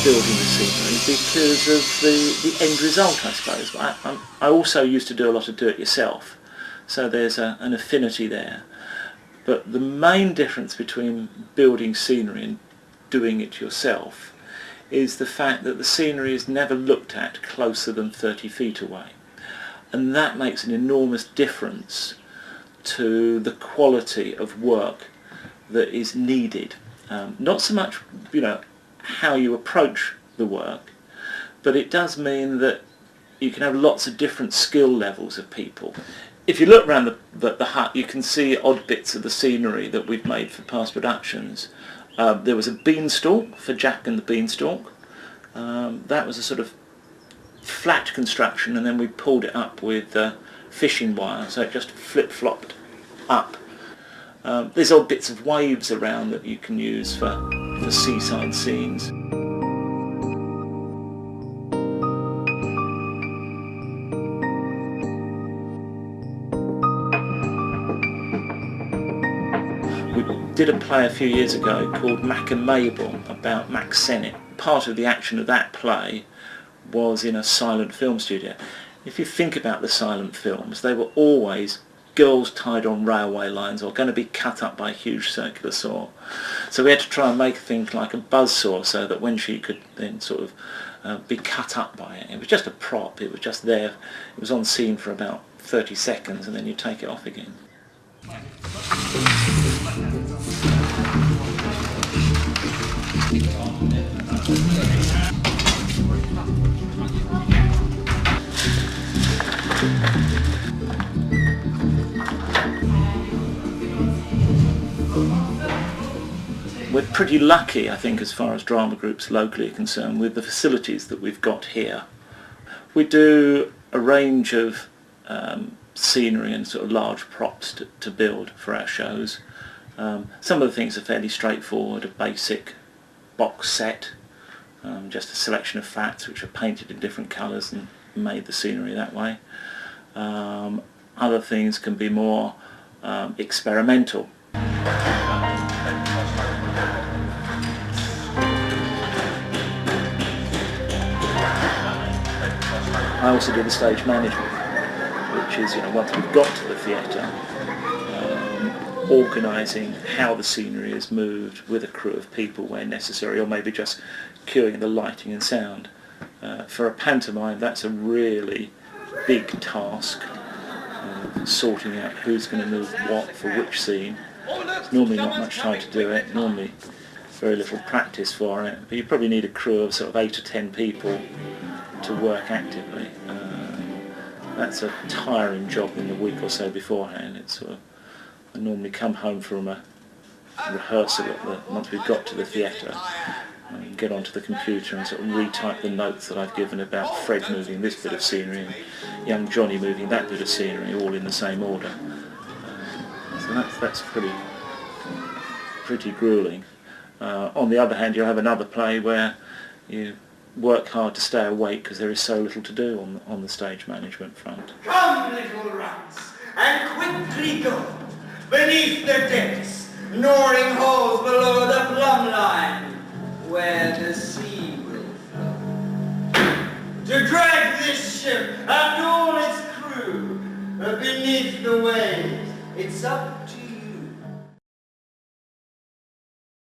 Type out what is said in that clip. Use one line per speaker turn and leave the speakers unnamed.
building the scenery because of the end result, I suppose. I also used to do a lot of do-it-yourself, so there's an affinity there. But the main difference between building scenery and doing it yourself is the fact that the scenery is never looked at closer than 30 feet away. And that makes an enormous difference to the quality of work that is needed. Not so much, how you approach the work, but it does mean that you can have lots of different skill levels of people. If you look around the hut, you can see odd bits of the scenery that we've made for past productions. There was a beanstalk for Jack and the Beanstalk. That was a sort of flat construction, and then we pulled it up with fishing wire, so it just flip-flopped up. There's odd bits of waves around that you can use for seaside scenes. We did a play a few years ago called Mac and Mabel about Mac Sennett. Part of the action of that play was in a silent film studio. If you think about the silent films, they were always girls tied on railway lines or going to be cut up by a huge circular saw. So we had to try and make things like a buzzsaw so that when she could then sort of be cut up by it. It was just a prop, it was just there, it was on scene for about 30 seconds and then you take it off again. We're pretty lucky, I think, as far as drama groups locally are concerned, with the facilities that we've got here. We do a range of scenery and sort of large props to build for our shows. Some of the things are fairly straightforward, a basic box set, just a selection of fats which are painted in different colours and made the scenery that way. Other things can be more experimental. I also do the stage management, which is, once we've got to the theatre, organising how the scenery is moved with a crew of people where necessary, or maybe just cueing the lighting and sound. For a pantomime, that's a really big task, sorting out who's going to move what for which scene. There's normally not much time to do it, normally very little practice for it, but you probably need a crew of sort of 8 or 10 people to work actively. That's a tiring job in the week or so beforehand. It's sort of, I normally come home from a rehearsal once we've got to the theatre, and get onto the computer and sort of retype the notes that I've given about Fred moving this bit of scenery and young Johnny moving that bit of scenery, all in the same order. So that's pretty gruelling. On the other hand, you'll have another play where you work hard to stay awake because there is so little to do on the stage management front.
Come, little rats, and quickly go beneath the decks, gnawing holes below the plumb line, where the sea will flow. To drag this ship and all its crew beneath the waves, it's up to you.